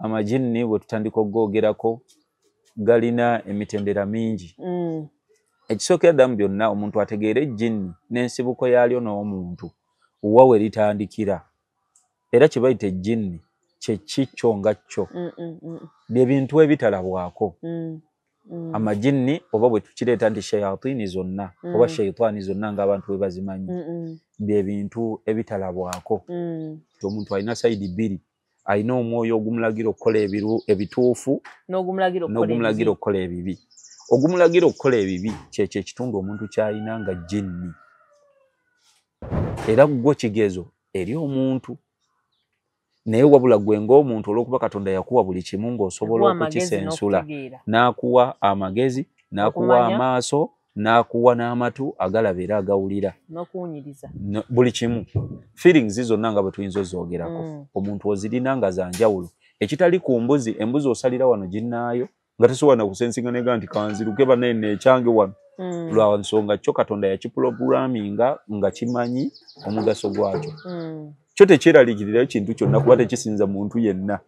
amajinni bwe tutandika okwogerako galina emitendera mingi. Ekisookera ddala mu byonna omuntu ategeera ejjinni n'ensibuko yaalyo n'omuntu wa we litandikira. Era kye bayita ejjinni kye kikyo nga kyo. Bye bintu ebitalabwako. Amajinni oba bwe tukireeta nti shayatini zonna oba shayitaani zonna ng'abantu bwe bazimanyi. Bye bintu ebitalabwako. Omuntu alina sayidi bbiri. Alina omwoyo ogumulagira okukola ebituufu n'ogumulagira okukola ebibi. Ogumulagira okukola ebibi kyekyo ekitundu omuntu ky'alina nga jjinni. Era gwo kigezo eri omuntu. Naye wabula gwe ng'omuntu olw'okuba Katonda yakuwa buli kimu ng'osobola okukisensula. N'akuwa amagezi, n'akuwa amaaso, n'akuwa n'amatu agalaba era agawulira. N'okuwunyiriza. Buli kimu. Feelings zonna nga bwe tuyinza ozoogerako. Omuntu ozirina nga za njawulo. Ekitali ku mbuzi, embuzi osalira wano ginnaayo nga tesobola kusensinga nega nti kanziruke banene ekyange wano. Lwa nsonga kyo Katonda yakiprogramminga nga kimanyi omugaso gwakyo. Kyo tekyeraliikirira ekintu kyonna kuba tekisinza muntu yenna.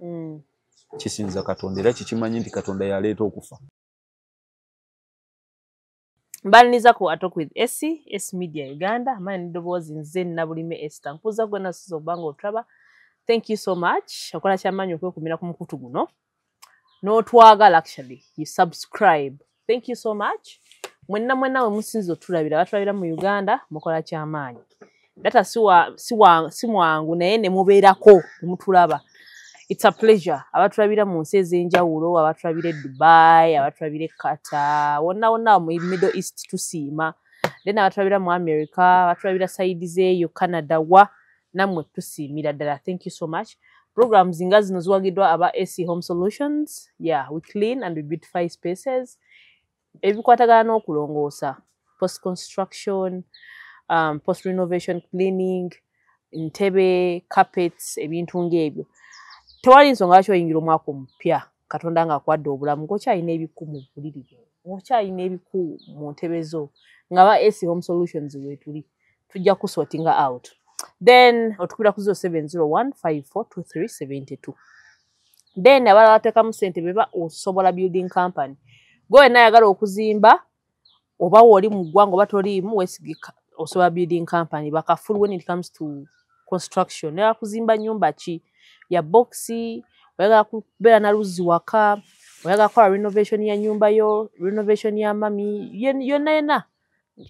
Kisinza Katonda era kikimanyi nti Katonda yaleeta okufa. Mbaliniza ku Atalk with Essie, S Media Uganda. Mani ndoboozi nze Nabulime Esther. Nkuza gwe nasizo bango otraba. Thank you so much. Okola kyamanyi okwekumira ku mukutu guno. N'otwagala actually. You subscribe. Thank you so much. Mwenna we musinzo tulabira batulabira mu Uganda mukola kyamaanyi. Data si mwangu naye ne mubeerako mutulaba. It's a pleasure. Abatulabira mu nsi ez'enjawulo, abatulabira Dubai, abatulabira Qatar, wonna mu Middle East tusiima. Then abatulabira mu America, abatulabira side zeeyo Canada wa namwe tusiimira ddala. Thank you so much. Programs nga zino ziwagiddwa aba AC Home Solutions. Yeah, we clean and we beautify spaces. Ebikwatagana n'okulongoosa, post construction, post renovation cleaning, ntebe, carpets, ebintu ng'ebyo. Tewali nsonga lwaki oyingira omwaka omupya Katonda ng'akwadde obulamu ng'okyalina ebiku mu buliri bwo, ng'okyalina ebiku mu ntebe zo, ng'aba AC Home Solutions weetuli tujja kusortinga out. Then otukubira ku 0701542372. Then abalala bateekamu ssente beba osobola building company. Gwe nayagala okuzimba oba woli mu ggwanga oba toliimu weesigika osobola building company bakafulu when it comes to construction. Oyagala kuzimba nyumba ki ya boxi, oyagala kubeera na luzzi waka, oyagala kukola renovation ya nyumba yo, renovation ya mami, yonna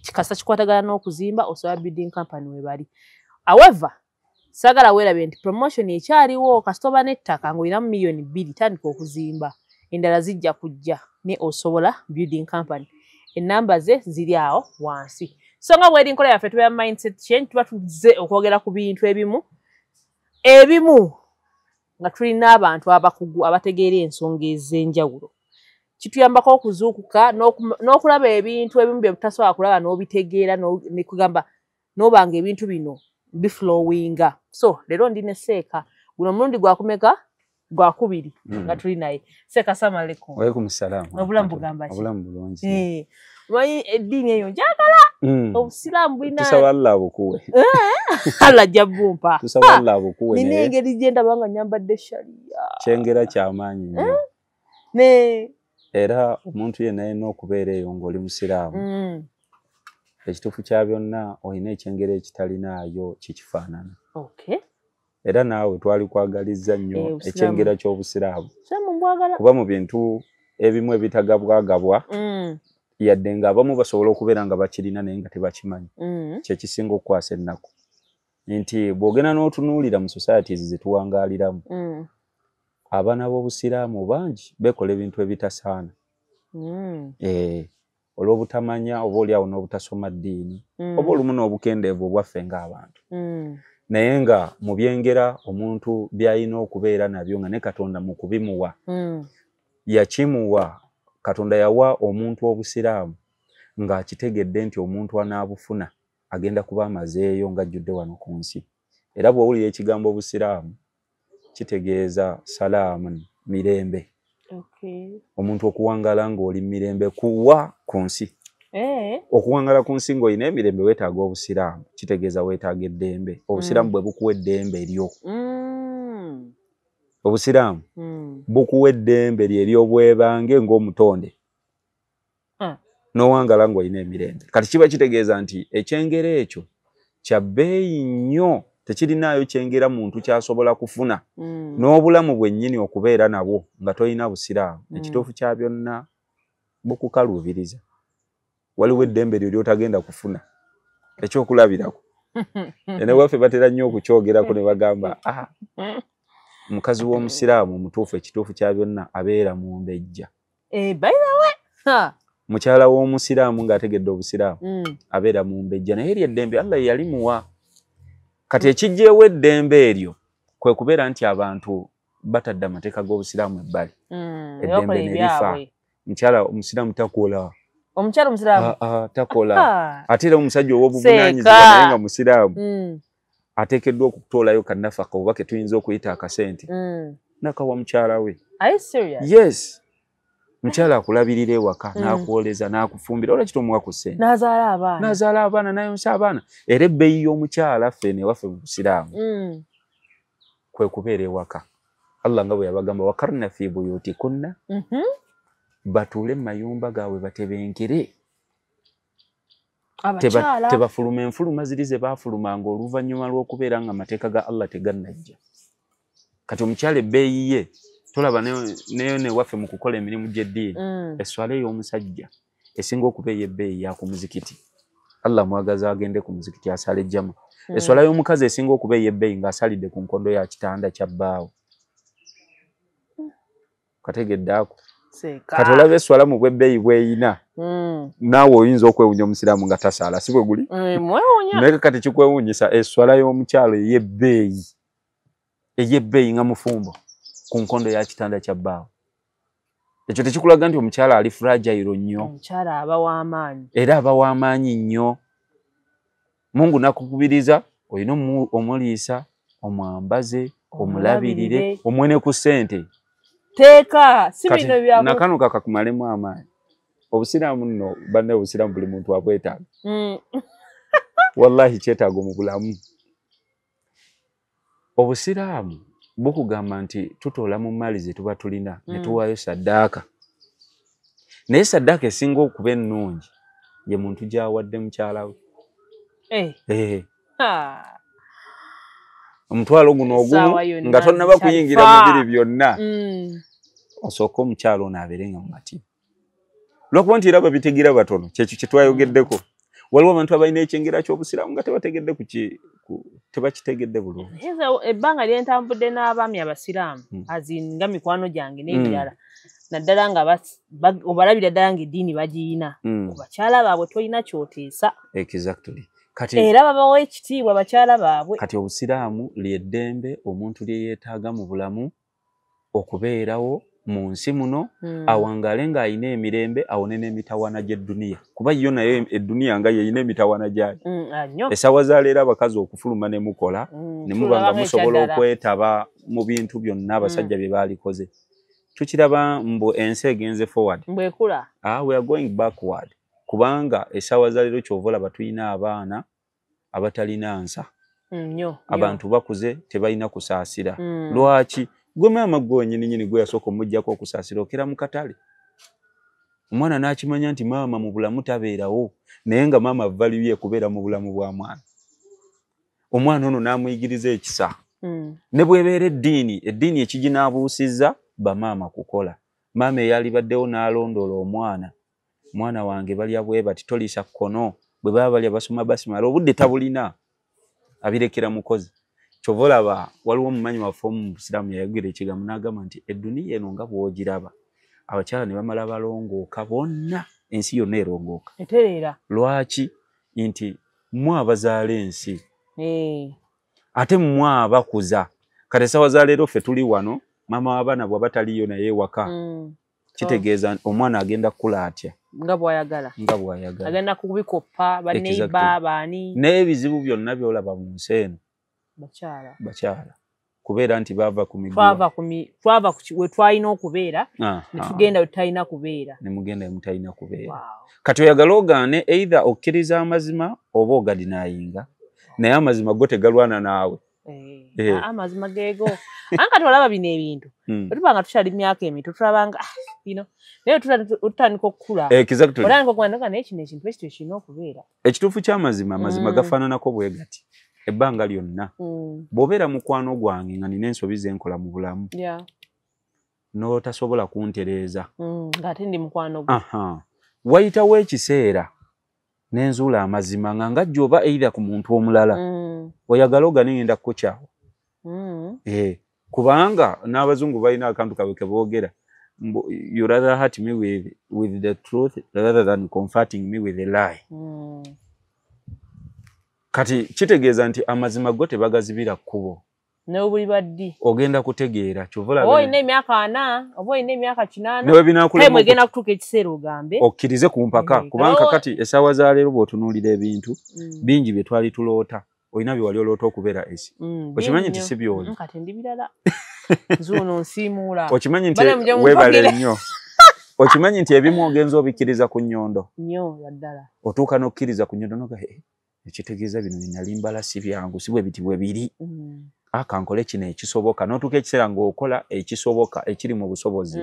kikasa kikwatagana n'okuzimba osobola building company we bali. However, sagala weerabe nti promotion ekyaliwo kasitoba n'ettaka ng'olinamu million 2 tandika okuzimba. Endala zijja kujja ne osobola building company. Enamba ze ziri awo wansi. So nga bw'eri nkola yaffe tubeera mindset change tuba tuzze okwogera ku bintu ebimu nga tulina abantu abakugu abategeera ensonga ez'enjawulo. Kituyambako okuzuukuka n'okulaba ebintu ebimu bye butasobola kulaba n'obitegeera ne kugamba n'obanga ebintu bino biflowinga. So leero ndi ne Seeka guno mulundi gwakumeka gwakubiri nga tuli naye. Seeka assalamu alaikum. Waalaikum salaam. Obulamu bugamba ki? Obulamu bulungi. Manyi eddiini eyo njagala. Obusiraamu bulina. Tusaba Allah bukuwe. Allah jabumpa. Tusaba Allah bukuwe. Nina engeri gye ndaba nyambadde sharia. Kyengera kyamaanyi nnyo. Ne. Era omuntu yenna alina okubeera eyo ng'oli musiraamu. Ekituufu kya byonna olina ekyengera ekitalinayo kikifaanana. Okay. Era naawe twali kwagalizza nnyo ekyengera ky'obusiraamu. Kuba mu bintu ebimu ebitagabwagabwa yadde ng'abamu basobola okubeera nga bakirina naye nga tebakimanyi. Kye kisinga okukwasa ennaku. Nti bw'ogenda n'otunuulira mu societies ze tuwangaaliramu, abaana b'obusiraamu bangi beekola ebintu ebitasaana. Olw'obutamanya oba oliawo n'obutasoma ddiini oba olumu n'obukendeevu obwaffe ng'abantu. Naye nga mu byengera omuntu by'alina okubeera nabyo nga ne Katonda mu kubimuwa yakimuwa. Katonda yawa omuntu obusiraamu ng'akitegedde nti omuntu anaabufuna agenda kuba amazeeyo ng'ajjudde wano ku nsi. Era bw'owulira ekigambo obusiraamu kitegeeza salaamu, mirembe. Omuntu okuwangala ng'oli mirembe kuwa ku nsi. Okuwangala ku nsi ng'olina emirembe weetaaga obusiraamu kitegeeza weetaaga eddembe. Obusiraamu bwe bukuwa eddembe eryo. Obusiraamu bukuwa eddembe lye ery'obwebange ng'omutonde n'owangala ng'olina emirembe. Kati kiba kitegeeza nti ekyengera ekyo kya bbeeyi nnyo, tekirinaayo kyengera muntu ky'asobola kufuna n'obulamu bwennyini okubeera nabwo nga tolina busiraamu. Ekituufu kya byonna bukukaluubiriza. Waliwo eddembe lyo ly'otagenda kufuna ekyokulabirako. Ene waffe batera nnyo okukyogerako ne bagamba omukazi w'omusiraamu omutuufu ekituufu kya byonna abeera mu mbejja. Mukyala w'omusiraamu ng'ategedde obusiraamu abeera mu mbejja, naye eryo eddembe Allah yalimuwa. Kati ekijjeewo eddembe eryo kwe kubeera nti abantu batadde amateeka g'obusiraamu ebbali. Eddembe ne lifa. Mukyala omusiraamu takola. Omukyala omusiraamu takola. Ate era omusajja ow'obuvunaanyizibwa naye nga musiraamu ateekeddwa okutoolayo kannafaka oba ke tuyinza okuyita akasente nakawa mukyala we. Are you serious? Yes. Mukyala akulabirira ewaka n'akuwoleza n'akufumbira olwa kitomuwa ku ssente. N'azaala abaana n'ayonsa abaana. Era ebbeeyi y'omukyala ffe waffe mu busiraamu kwe kubeera ewaka. Allah nga bwe yabagamba wakarna fi buyutikunna, batuule mu mayumba gaabwe batebenkere. Tebafuluma enfuluma ziri ze baafulumanga oluvannyuma lw'okubeera nga amateeka ga Allah tegannajja. Kati omukyala ebbeeyi ye tolaba ne waffe mu kukola emirimu gy'eddiini esswala ey'omusajja esinga okuba ey'ebbeeyi ya ku muzikiti. Allah mwagaza agende ku muzikiti asale ejjama. Esswala y'omukazi esinga okuba ey'ebbeeyi ng'asalidde ku nkondo ya kitanda kya bbaawe. Kategedde ako. Kati olaba esswala mu bw'ebbeeyi bw'eyina naawe oyinza okwewunya omusiraamu nga tasaala, si bwe guli? Naye kati kikwewunyisa esswala y'omukyalo ey'ebbeeyi nga mufumbo ku nkondo ya kitanda kya bbaawe. Ekyo tekikulaga nti omukyala ali fragile nnyo. Omukyala aba w'amaanyi. Era aba w'amaanyi nnyo. Mungu nakukubiriza olina omuliisa, omwambaze, omulabirire, omwene ku ssente. Teeka si bino bya nakano kakakumalemu amaanyi. Obusiraamu nno banne obusiraamu buli muntu abwetaaga. Wallahi kyetaago mu bulamu. Obusiraamu bukugamba nti tutoola mu mali ze tuba tulina ne tuwaayo saddaaka. Naye saddaaka esinga okuba ennungi ye muntu gy'awadde mukyala we. Omutwalo guno ogumu nga tonnaba kuyingira mu biri byonna osooka omukyalo ono abeerenga mu matimu. Lw'okuba nti era babitegira batono kyekyo kye twayogeddeko. Waliwo abantu abalina ekyengera ky'obusiraamu nga tebategedde tebakitegedde bulungi. Ebbanga lyentambudde n'abaami abasiraamu nga mikwano gyange n'ebirala naddala nga obalabira ddala ng'eddiini bagiyina ku bakyala baabwe tolina kyoteesa. Exactly. Era babawa ekitiibwa bakyala baabwe. Kati obusiraamu ly'eddembe omuntu lye yeetaaga mu bulamu okubeerawo mu nsi muno awangale ng'ayina emirembe awone n'emitawana gy'edduniya. Kuba yo nayo edduniya nga yeyina emitawana gyayo. Essaawa za leero abakazi okufuluma ne mukola ne muba nga musobola okwetaba mu bintu byonna abasajja bye baalikoze. Tukiraba mbu ensi egenze forward. Mbwekula. We are going backward. Kubanga essaawa za leero ky'ova olaba tulina abaana abatalina nsa. Abantu bakuze tebalina kusaasira. Lwaki? Gwe maama gwe nnyini gwe yasooka omuggyako okusaasira okera mu katale. Omwana n'akimanya nti maama mu bulamu tabeerawo naye nga maama value kubeera mu bulamu bwa mwana. Omwana ono n'amuyigiriza ekisa. Ne bw'ebeera eddiini ekiginaabuusizza bamaama kukola. Maama eyalibaddewo n'alondoola omwana wange balya bwe bati toliisa kkono bwe baba balya basoma basimala obudde tabulina abirekera mukozi. Kyova olaba waliwo omumanyi waffe mu busiraamu yayogerera ekigambo n'agamba nti edduniya eno nga bw'ogiraba abakyala ne bamala balongooka bonna ensi yonna erongooka. Lwaki? Nti mmwe abazaala ensi ate mmwe abakuza. Kati essaawa za leero ffe tuli wano maama w'abaana bw'aba taliyo naye ewaka kitegeeza omwana agenda kukula atya nga bw'ayagala. Agenda kubikoppa baneiba baani n'ebizibu byonna by'olaba mu nsi eno bakyala kubeera nti baava ku miguwa twava we twalina okubeera ne tugenda we tutalina kubeera ne mugenda we mutalina kubeera. Kati oyagala ogaane either okkiriza amazima oba ogadinaayinga naye amazima go tegalwana naawe. amazima geego anka tolaba bino ebintu bwetubanga tukyali myaka emito tulabanga bino naye tutandika okukula otandika okugamba naye kino ekintu ekyo kirina okubeera ekituufu ky'amazima amazima gafaananako bwe gati ebbanga lyonna bw'obeera mukwano gwange nga nina ensobi zenkola mu bulamu n'otasobola kuntereeza ng'ate ndi mukwano gwe wayitawo ekiseera n'enzuula amazima nga ngajja oba eira ku muntu omulala oyagala oganengenda kukukyawa kubanga n'abazungu balina akantu kabwe ke boogera you rather hurt me with the truth rather than comforting me with a lie. Kati kitegeeza nti amazima go tebagazibira kkubo n'obuli baddi ogenda kutegeera kyovula oyina emyaka 4 oba oyina emyaka 8 mwegenda kutuuka ekiseera ogambe okkirize ku mpaka kubanga kati essaawa za leero bw'otunuulira ebintu bingi bye twali tuloota olina bye wali oloota okubeera esi okimanyi nti si byoli kati ndi birala zuuno nsiimuula okimanyi nti weebale nnyo okimanyi nti ebimu ogenza obikkiriza ku nnyondo nnyo yaddala otuuka n'okkiriza ku nnyondo noga ekitegeeza bino binali mbala si byangu si bwe biti bwe biri akankole kino ekisoboka n'otuuka ekiseera ng'okola ekisoboka ekiri mu busobozi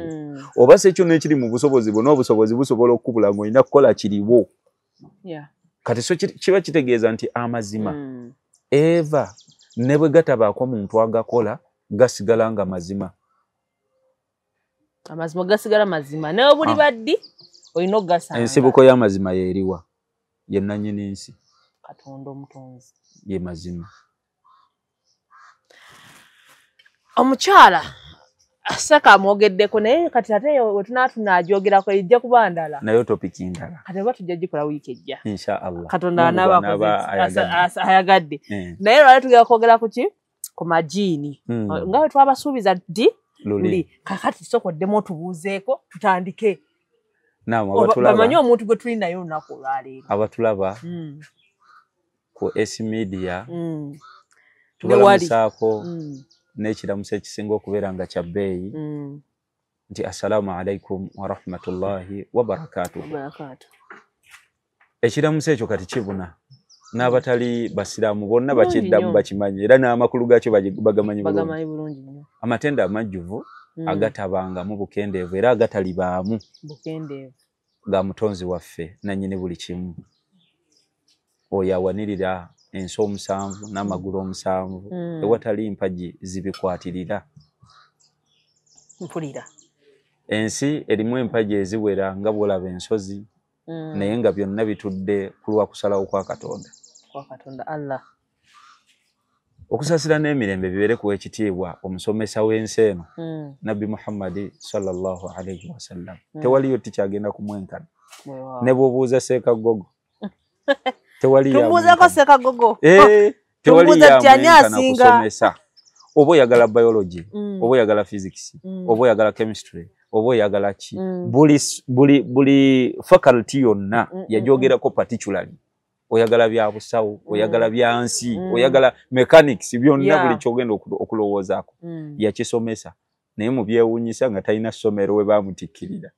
oba si ekyo n'ekiri mu busobozi bwo n'obusobozi busobola okukubula ng'olina kukola kiriwo kati so kiba kitegeeza nti amazima eva ne bwe gatabaako muntu agakola gasigala nga mazima amazima gasigala mazima naye buli baddi olina ogasanga ensibuko y'amazima yeeriwa ye nannyini nsi Katonda omutonzi ye mazima omukyala asaka amwogeddeko naye kati ate wetunaatunaajogerako ejja kuba ndala naye topiki ndala kati oba tujja gikola wiiki ejja inshallah Katonda anaaba ayagadde naye lwali tugenda kwogera ku ki ku majiini nga bwe twabasuubiza ddi luli kakati sokoddemu otubuuzeeko tutandike bamanyi omuntu gwe tuli naye olunaku olwaleero abatulaba ku S Media tubalamusaako n'ekiramuso ekisinga okubeera nga kya bbeeyi nti assalaamu alaikum wa rahmatullahi wa barakatuh. Ekiramuso ekyo kati kibuna n'abatali basiraamu bonna bakiddamu bakimanyi era n'amakulu gaakyo bagamanyi bulungi. Amatenda amajjuvu agatabangamu bukendeevu era agatalibaamu ga mutonzi waffe nannyini buli kimu oyo awanirira ensi 7 n'amagulu 7 ewatali mpagi zibikwatirira mpulira ensi erimu empagi eziwera nga bwolaba ensozi naye nga byonna bitudde ku lwa kusalawo kwa Katonda Allah okusasira n'emirembe bibeere kuwa ekitiibwa omusomesa w'ensi eno Nabbi Muhammad sallallahu alayhi wasallam tewaliyo tikyagenda kumwenkana ne bw'obuuza Sseekagogo tewali tumuuzeko Sseekagogo tewali kusomesa oba oyagala biology oba oyagala physics oba oyagala chemistry oba oyagala ki buli faculty yonna yajogerako particularly oyagala bya busawo oyagala byansi oyagala mechanics byonna buli kyogenda okulowoozaako yakisomesa naye mu byewuunyisa nga talina ssomero we baamutikkirira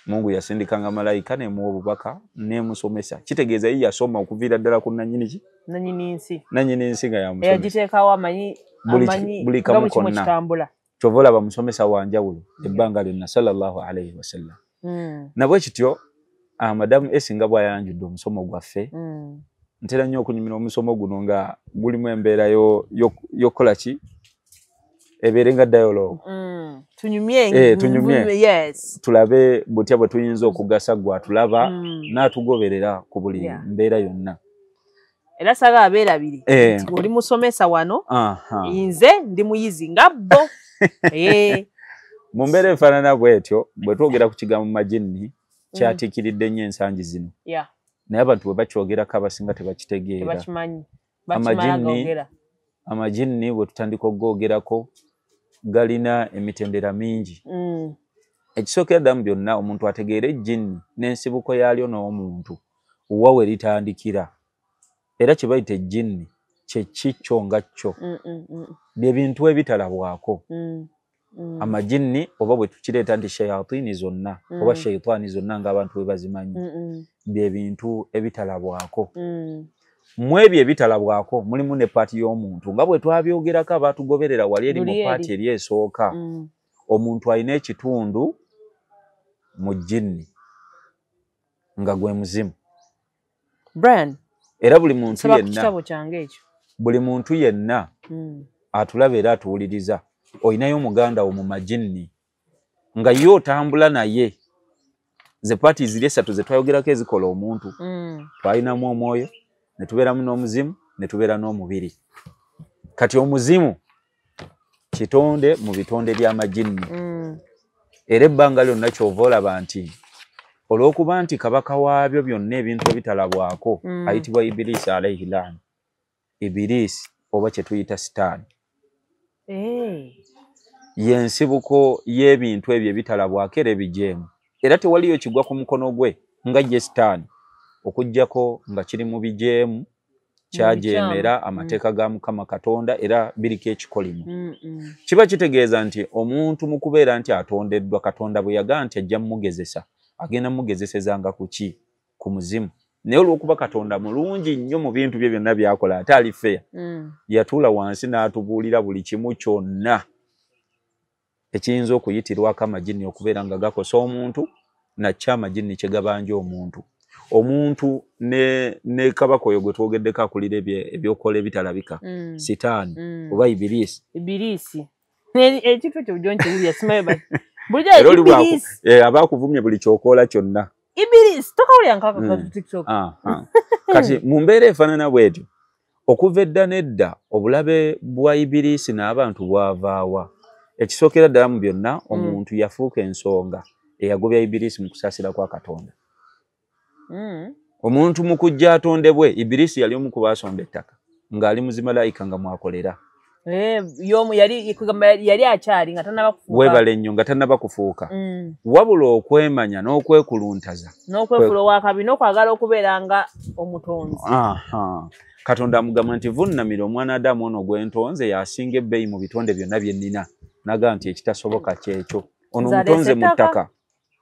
Mungu yasindikanga malayika nemuwa obubaka nemusomesa kitegeeza ye yasoma okuviira ddala ku nannyini nsi nga yamusomesa yagiteekawo amanyi buli kamu konna kyova olaba musomesa wanjawulo ebbanga lyonna sallallahu alayhi wasallam nabwe kityo madamu esinga bw'ayanjudde omusomo gwaffe ntera nnyo okunyumira omusomo guno nga gulimu embeera y'okukola ki ebeere nga dialogue tunyumye yes tulabe butya bwe tuyinza okugasa gwatulaba n'atugoberera ku buli mbeera yonna era saga abeera abiri oli musomesa wano nze ndi muyizi nga bbo mu mbeera efaanana bwetyo bwe twogera ku kigambo majini kyatiikiridde nnyo ensangi zino naye abantu bwe bakyogerako abasinga tebakitegeera amajini bwe tutandika okugoogerako galina emitendera mingi ekisookera ddala mu byonna omuntu ategeera ejjini n'ensibuko yaalyo n'omuntu wa we litandikira era kye bayita ejjini kye kikyo nga kyo bye bintu ebitalabwako amajini oba bwe tukireeta nti shayatini zonna oba shaitaani zonna ng'abantu bwe bazimanyi bye bintu ebitalabwako mwebye bitalabwako mulimu ne party y'omuntu nga bwe twabyogerako abatugoberera wali eri mu party eri esooka omuntu alina ekitundu mu jjinni nga gwe muzimu Brian era buli muntu yenna kitabo kyange ekyo buli muntu yenna atulaba era atuwuliriza olinayo omuganda wo mu majjinni nga yo otambula naye ze party ziri esatu ze twayogerako ezikola omuntu twalinamu omwoyo ne tubeeramu n'omuzimu ne tubeera n'omubiri kati omuzimu kitonde mu bitonde by'amajjinni era ebbanga lyonna kyova olaba nti olw'okuba nti kabaka waabyo byonna ebintu ebitalabwako ayitibwa Ibirisi alayhi laana Ibirisi oba kye tuyita sitaani y'ensibuko y'ebintu ebyo ebitalabwako era ebijeemu era tewaliyo kigwa ku mukono gwe nga ye sitaani okuggyako nga kiri mu bijeemu kyajeemera amateeka ga Mukama Katonda era biriko ekikolimu kiba kitegeeza nti omuntu mu kubeera nti atondeddwa Katonda bwe yagaa nti ajja mumugezesa agenda mumugezesezanga ku ki ku muzimu naye olw'okuba Katonda mulungi nnyo mu bintu bye byonna byakola ate ali feya yatuula wansi n'atubuulira buli kimu kyonna ekiyinza okuyitirwako amajjinni okubeera nga gakosa omuntu nakyo amajjinni kye gabanja omuntu ne kabaka oyo gwe twogeddeko akulira ebyokola ebitalabika sitaani oba Ibirisi ekintu ekyo bujonje bibya simayo bulijjo Ibirisi abakuvumye buli kyokola kyonna Ibirisi tokawulya nkaka ka TikTok kati mu mbeera efaanana bwetyo okuva edda nedda obulabe bwa Ibirisi n'abantu bwavaawa ekisookera ddala mu byonna omuntu yafuuka ensonga eyagobya Ibirisi mu kusaasira kwa Katonda omuntu mu kujja atondebwe Ibirisi yali omu ku baasomba ettaka ng'ali muzimalayika nga mwakolera yali akyali nga tannaba kufuuka weebale nnyo nga tannaba kufuuka wabula okwemanya n'okwekuluntaza n'okwefula owakabi n'okwagala okubeera nga omutonzi Katonda amugamba nti vunnamira omwana Adamu ono gwentonze yasinga ebbeeyi mu bitonde byonna bye nnina naga nti ekitasoboka kyekyo ono mutonze mu ttaka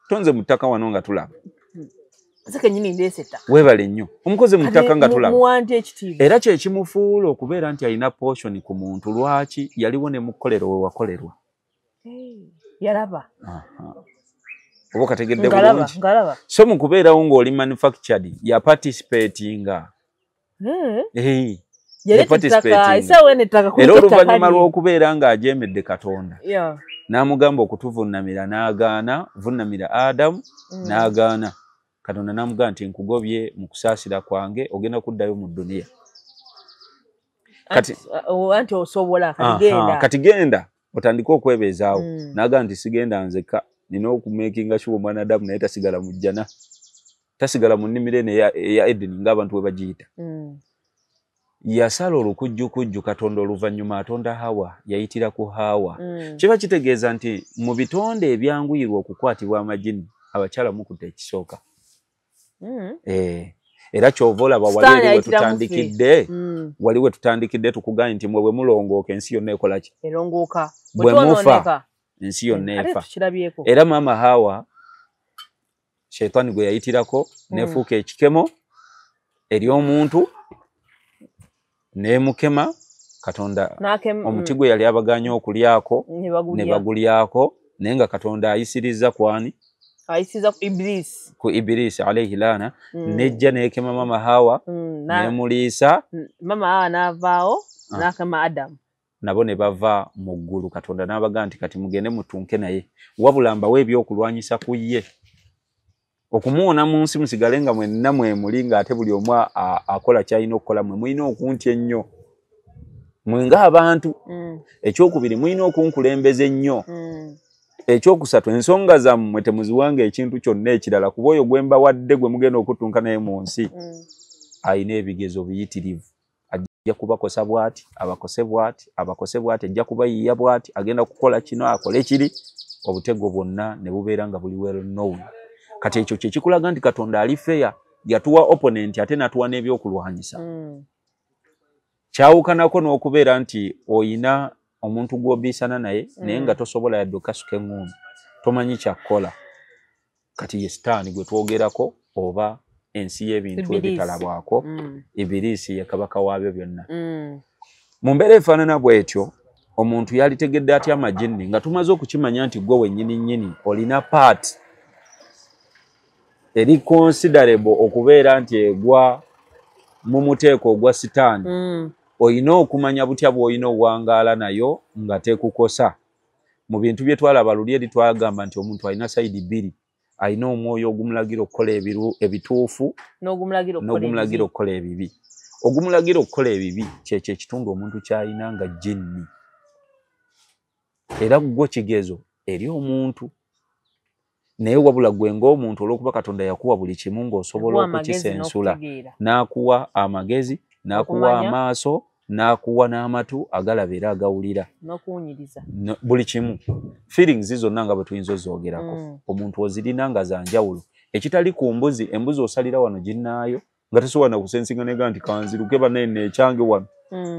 tonze mu ttaka wano nga tulaba weebale nnyo omukozi mu ttaka nga tulaba era kyekimufuula okubeera nti alina portion ku muntu lwaki yaliwo ne mukolero we wakolerwa yalaba oba kategedde bulungi so mu kubeerawo ng'oli manufactured ya participatinga era oluvannyuma lw'okubeera ng'ajeemedde Katonda n'amugamba okutuvunnamira n'agaana vunnamira Adamu n'agaana Katonda n'amugamba nti nkugobye mu kusaasira kwange ogenda kuddayo mu dduniya anti osobola kati genda otandike okwebeezaawo n'agamba nti sigenda nzeka nina okumekinga sure omwana Adamu naye tasigala mu jjana tasigala mu nnimiro eno eya Edeni ng'abantu bwe bagiyita yasala olukujjukujju Katonda oluvannyuma atonda Hawa yayitira ku Hawa kiba kitegeeza nti mu bitonde ebyanguyirwa okukwatibwa amajjinni abakyala mukutte ekisooka era kyova olaba wali we tutandikidde tukuganye nti mwe bwe mulongooka ensi yonna ekola ki bwe mufa ensi yonna efa era maama Hawa Sheitani gwe yayitirako nefuuka ekikemo eri omuntu nemukema Katonda omuti gwe yali abaganya okulyako ne bagulyako naye nga Katonda ayisiriza kwani ayisiza ku Ibirisi alayhi laana nejja nekema maama Hawa nemuliisa maama Hawa n'avaawo n'akema Adamu nabo ne bava mu ggulu Katonda n'abaga nti kati mugende mutunke naye wabula mbawe ebyokulwanyisa ku ye okumuwona mu nsi musigale nga mwenna mwemuli ng'ate buli omu akola kyalina okukola mwe mulina okuntya ennyo mwe ng'abantu ekyokubiri mulina okunkulembeza ennyo ekyokusatu ensonga zammwe temuziwanga ekintu kyonna ekirala kuba oyo gwe mbawadde gwe mugenda okutunka naye mu nsi alina ebigezo biyitirivu ajja kubakosa bw'ati abakose bw'ati abakose bw'ati ajja kubayiiya bw'ati agenda kukola kino akole kiri obutego bwonna ne bubeera nga buli well known kati ekyo kye kikulaga nti Katonda ali feya yatuwa opponent ate n'atuwa n'ebyokulwanyisa kyawukanako n'okubeera nti oyina omuntu gw'obiisana naye naye nga tosobola yadde okasuka eŋŋumbi tomanyi kyakkola kati ye sitaani gwe twogerako oba ensi y'ebintu ebitalabwako Ibirisi ye kabaka waabyo byonna mu mbeera efaanana bw'etyo omuntu yalitegedde atya amajinni nga tumaze okukimanya nti gwe wennyini nnyini olina part eri considerable okubeera nti egwa mu muteeko ogwa sitaani olina okumanya butya bw'olina owangaala nayo nga tekukosa mu bintu bye twalaba luli eri twagamba nti omuntu alina sayidi bbiri alina omwoyo ogumulagira okukola ebituufu n'ogumulagira okukola ebibi ogumulagira okukola ebibi kyekyo ekitundu omuntu kyalina nga jinni era gwo kigezo eri omuntu naye wabula gwe ng'omuntu olw'okuba Katonda yakuwa buli kimu ng'osobola okukisensula n'akuwa amagezi n'akuwa amaaso n'akuwa n'amatu agalaba era agawulira buli kimu feelings zonna nga bwe tuyinza ozoogerako omuntu ozirina nga za njawulo ekitali ku mbuzi embuzi osalira wano ginnaayo nga tosobola na kusensinganega nti kanziruke banene ekyange wano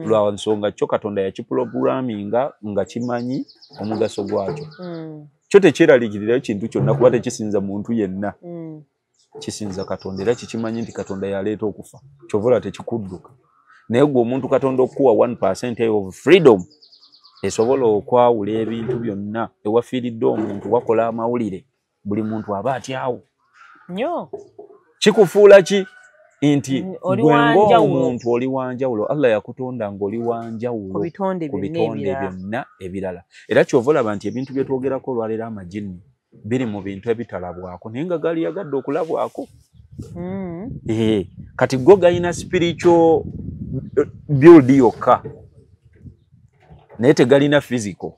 lwa nsonga kyo Katonda yakiprogramminga nga kimanyi omugaso gwakyo kyo tekyeraliikirira ekintu kyonna kuba tekisinza muntu yenna kisinza Katonda era kikimanyi nti Katonda yaleeta okufa kyovula tekikudduka naye gwe omuntu Katonda okuwa 1% of freedom esobola okwawula ebintu byonna ewafiiridde omuntu wakola amawulire buli muntu aba atyawo nnyo kikufuula ki nti gwe ng'omuntu oli wanjawulo Allah yakutonda ng'oli wanjawulo ku bitonde byonna ebirala era kyova olaba nti ebintu bye twogerako olwaleero amajinni biri mu bintu ebitalabwako naye nga gali yagadde okulabwako kati go galina spiritual build yokka naye tegalina physical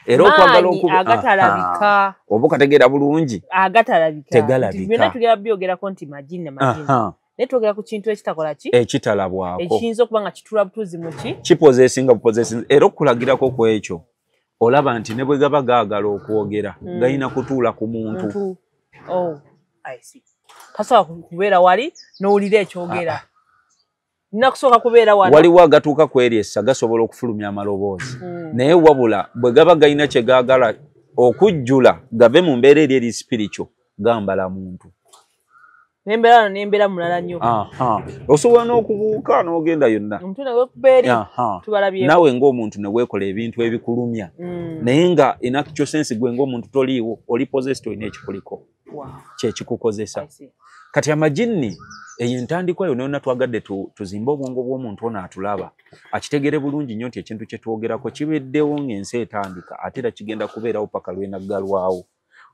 era okwagala okuba agatalabika oba okategeera bulungi tegalabika byonna tugera byogerako nti majinni naye twogera ku kintu ekitakola ki ekitalabwako ekiyinza okuba nga kitula butuzi mu ki kipozesinga bupozesinga era okulagirako ku ekyo olaba nti ne bwe gaba gaagala okwogera galina kutuula ku muntu tasobola kubeera wali n'owulira ekyogera nakusooka kubeera wano waliwo agatuuka ku eryessa gasobola okufulumya amaloboozi naye wabula bwe gaba galina kye gaagala okujjula gave mu mbeera eri eri spiritual gambala muntu n'embeera wano n'embeera mulala nnyo osobola n'okubuuka n'ogenda yonna omuntu ne weekubeeri tubalabyeko nawe ng'omuntu ne weekola ebintu ebikulumya naye nga in actual sense gwe ng'omuntu toliiwo oli possessed olina ekikuliko kyekikukozesa kati amajinni eyo entandikwa yonna yonna twagadde tuzimbe obwongo bw'omuntu ono atulaba akitegere bulungi nnyo nti ekintu kye twogerako kibeddewo ng'ensi etandika ate era kigenda kubeerawo paka lwenaggalwawo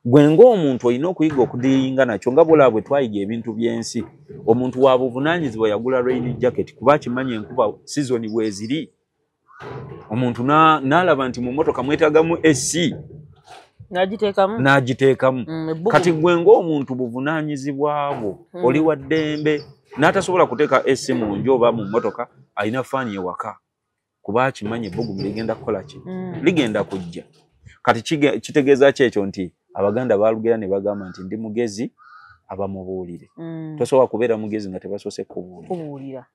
gwe ng'omuntu olina okuyiga okudiringa nakyo nga bwolaba bwe twayiga ebintu by'ensi omuntu wa buvunaanyizibwa yagula rain jacket kuba akimanyi enkuba sizoni bweziri omuntu n'alaba nti mu mmotoka mwetaagamu esi n'agiteekamu kati gwe ng'omuntu buvunaanyizibwa bwo oli wa ddembe n'atasobola kuteeka esi mu nju oba mu mmotoka alina faani ewaka kuba akimanyi ebbugumu ligenda kukola ki ligenda kujja kati kitegeeza kyekyo nti Abaganda baalugera ne bagamba nti ndi mugezi abamubuulire tosobola kubeera mugezi nga tebasoose kubuulira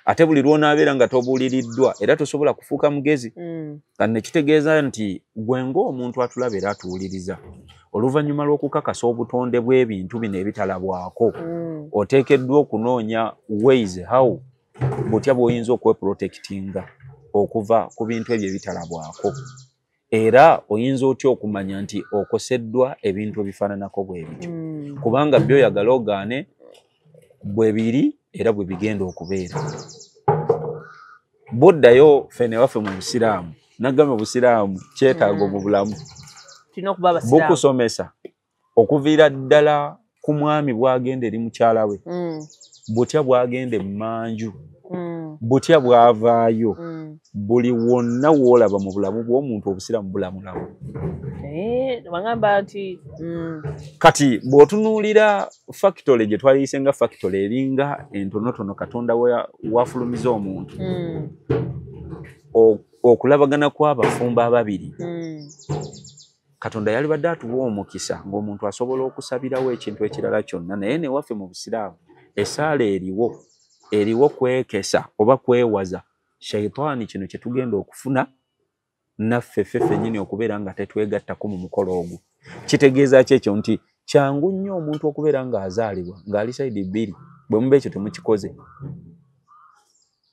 ate buli lw'onaabeera nga tobuuliriddwa era tosobola kufuuka mugezi kati ne kitegeeza nti gwe ng'omuntu atulaba era atuwuliriza oluvannyuma lw'okukakasa obutonde bw'ebintu bino ebitalabwako oteekeddwa okunoonya ways how butya bw'oyinza okweprotectinga okuva ku bintu ebyo ebitalabwako era oyinza otya okumanya nti okoseddwa ebintu ebifaananako bwe bityo kubanga by'oyagala ogaane bwe biri era bwe bigenda okubeera boddayo fene waffe mu busiraamu nagamba obusiraamu kyetaago mu bulamu bukusomesa okuviira ddala ku mwami bw'agenda eri mukyala we butya bw'agenda emmanju butya bw'avaayo buli wonna w'olaba mu bulamu bw'omuntu obusiraamu bulamulamu bagamba nti kati bw'otunuulira factory gye twayise nga factory eringa entonotono Katonda wafulumiza omuntu okulabagana kw'abafumba ababiri Katonda yali badde atuwa omukisa ng'omuntu asobola okusabirawo ekintu ekirala kyonna naye ne waffe mu busiraamu esaala eriwo kwekesa oba kwewaza shaitaani kino kye tugenda okufuna naffe ffennyini okubeera nga tetwegattako mu mukolo ogwo kitegeeza kyekyo nti kyangu nnyo omuntu okubeera ng'azaalibwa ng'ali sayidi bbiri bwe muba ekyo temukikoze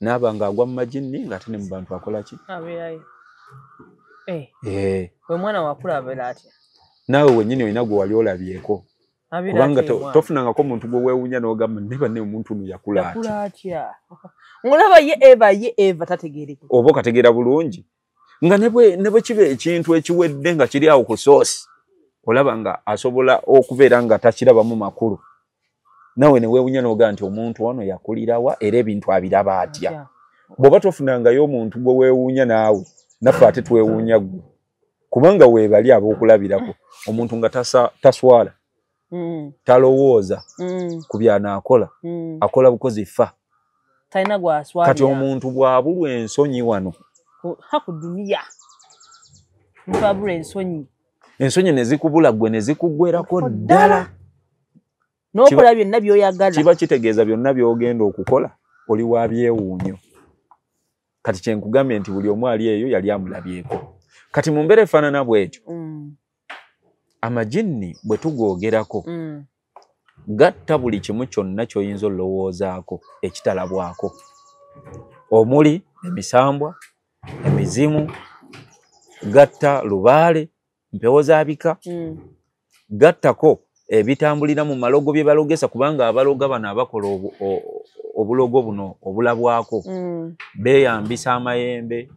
naaba ng'agwa mu majinni ng'ate ne mu bantu akola ki abeerayo bwe mwana wakula abeera atya naawe wennyini olina gwe wali olabyeko kubanga tofunangako omuntu gwe weewuunya n'ogamba neba ne omuntu no yakula atya ng'olaba ye Eva tategeereka oba okategeera bulungi nga ne bwe kiba ekintu ekiwedde nga kiri awo ku soosi olaba nga asobola okubeera nga takirabamu makulu nawe ne weewuunya n'ogamba nti omuntu ono yakulirawa era ebintu abiraba atya bw'oba tofunangayo omuntu gwe weewuunya naawe naffe ate twewuunya ggwe kubanga weebali ab'okulabirako omuntu nga taswala talowooza ku by'anaakola akola bukozi ffa talina gwaswalira kati omuntu bw'abulwa ensonyi wano ku duniya omuntu abulwa ensonyi ne zikubula ggwe ne zikuggwerako ddala n'okola byonna by'oyagala kiba kitegeeza byonna by'ogenda okukola oli wa byewuunyo kati kyenkugambye nti buli omu ali eyo yali amulabyeko kati mu mbeera efaanana bw'etyo amajinni bwe tugoogerako gatta buli kimu kyonna ky'oyinza olowoozaako ekitalabwako omuli emisambwa emizimu gatta lubaale mpewo za bika gattako ebitambulira mu malogo bye balogesa kubanga abaloga bano abakola obulogo buno obulabwako beeyambisa amayembe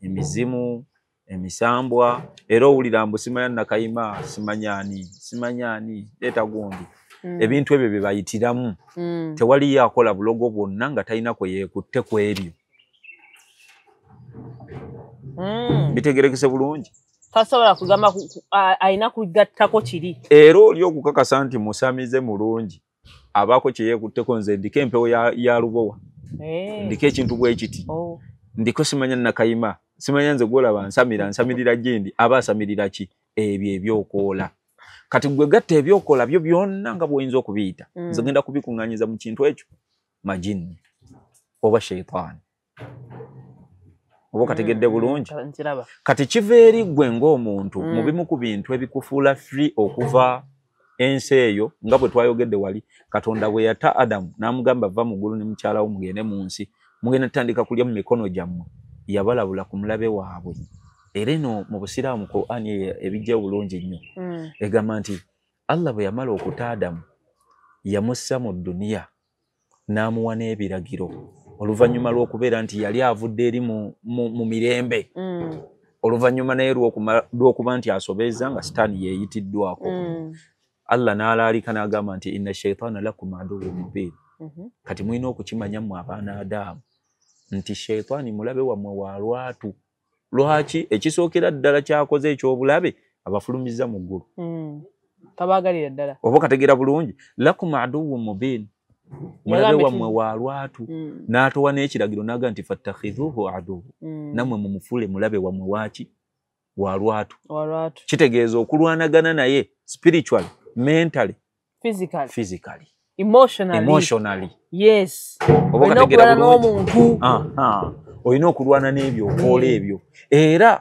emizimu emisambwa era owulira mbu simanya nakayima simanyani leeta gundi ebintu ebyo bye bayitiramu tewali yakola bulogo bwonna nga talina kwe yeekutte ku ebyo bitegerekese bulungi tasobola kugamba alina kugattako kiri era oli okukakasa nti musamize mulungi abaako kye yeekutteko nze ndiko empewo ya lubowa ndiko ekintu bwe kiti ndiko simanya nakayima simanya nze gwolaba nsamirira gindi aba asamirira ki ebyo ebyokoola kati gwe gatta ebyokola byo byonna nga bw'oyinza okubiyita nze genda kubikuŋŋaanyiza mu kintu ekyo majinni oba sheitaani oba okategedde bulungi kati kiva eri ggwe ng'omuntu mu bimu ku bintu ebikufuula free okuva ensi eyo nga bwe twayogedde wali Katonda bwe yatta Adamu n'amugamba vva mu ggulu ne mukyalawo mugende mu nsi mugenda tutandika kulya mu mikono gyammwe yabalabula ku mulabe waabwe era eno mu busiraamu Qur'ani ebijja obulungi nnyo egamba nti Allah bwe yamala okuta Adamu yamussa mu duniya n'amuwa n'ebiragiro oluvannyuma lw'okubeera nti yali avudde eri mu mirembe oluvannyuma naye lw'okuba nti asobeza nga sitaani yeeyitiddwako Allah n'alaalika n'agamba nti inna shaitaana lakum aduwwun mubiin kati mulina okukimanya mmwe abaana Adamu nti shaitaani mulabe wammwe wa lwatu lwaki ekisookera ddala kyakoze ekyobulabe abafulumiza mu ggulu tabagalira ddala oba okategeera bulungi lakum aduwwun mubiin mulabe wammwe wa lwatu n'atowa n'ekiragiro n'aga nti fattakhidhuhu aduwwa nammwe mumufuule mulabe wammwe waki wa lwatu kitegeeza okulwanagana naye spiritually mentally physically emotionally yes oba okategeera bulungi olina okulwana n'ebyo okoola ebyo era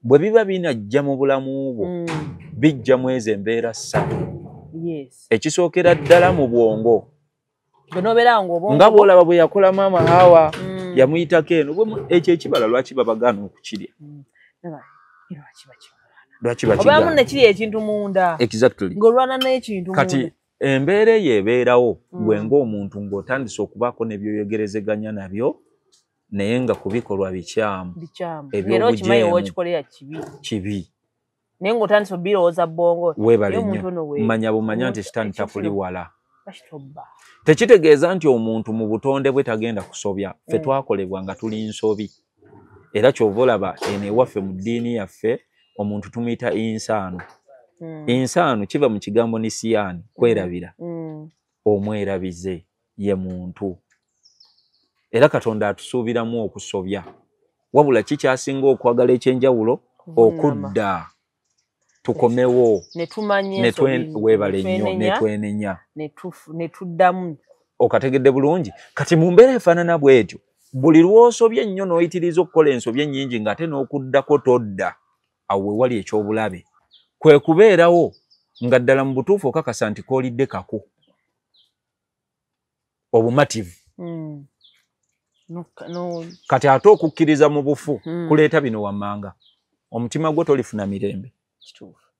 bwe biba binajja mu bulamu bwo bijja mu ezo embeera ssatu ekisookera ddala mu bwongo nga bw'olaba bwe yakola maama Hawa yamuyitako eno ekyo ekibala lwaki babagaana okukirya lwaki obamu nekiri ekintu munda exactly ng'olwana n'ekintu munda kati embeera eyo ebeerawo gwe ng'omuntu ng'otandise okubaako n'ebyoyogerezeganya nabyo naye nga kubikolwa bikyamu kibi naye ng'otandise obirowooza bbongo weebale nnyo manya bumanya nti sitaani takuli wala tekitegeeza nti omuntu mu butonde bwe tagenda kusobya ffe twakolebwa nga tuli nsobi era kyova olaba eno ewaffe mu ddiini yaffe omuntu tumuyita insaanu insaanu kiva mu kigambo nisiyaani kwerabira omwerabize ye muntu era Katonda atusuubiramu okusobya wabula kikyasinga okwagala ekyenjawulo okudda tukomewo weebale nnyo netwenenya netuddamu okategedde bulungi kati mu mbeera efaanana bw'etyo buli lw'osobye ennyo n'oyitiriza okukola ensobi ennyingi ng'ate n'okuddako todda awo we wali ekyobulabe kwe kubeerawo nga ddala mu butuufu okakasa nti koolidde kako obumativu. Kati ate okukkiriza mu bufu kuleeta bino wammanga. Omutima gwo tolifuna mirembe.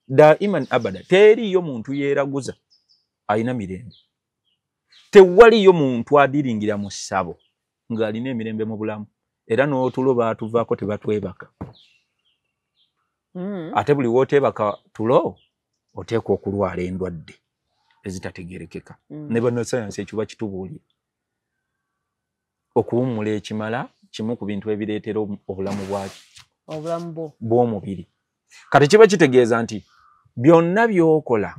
Daiman abada teriyo muntu yeeraguza alina mirembe. Tewaliyo muntu adiringira mu ssabo ng'alina emirembe mu bulamu. Era n'otulo baatuvaako tebatwebaka. Ate buli wooteebaka tulo oteekwa okulwala endwadde ezitategeerekeka. Ne bannasayansi ekyo bakitubuulira. Okuwummula ekimala kimu ku bintu ebireetera obulamu bw'omubiri. Kati kiba kitegeeza nti byonna by'okola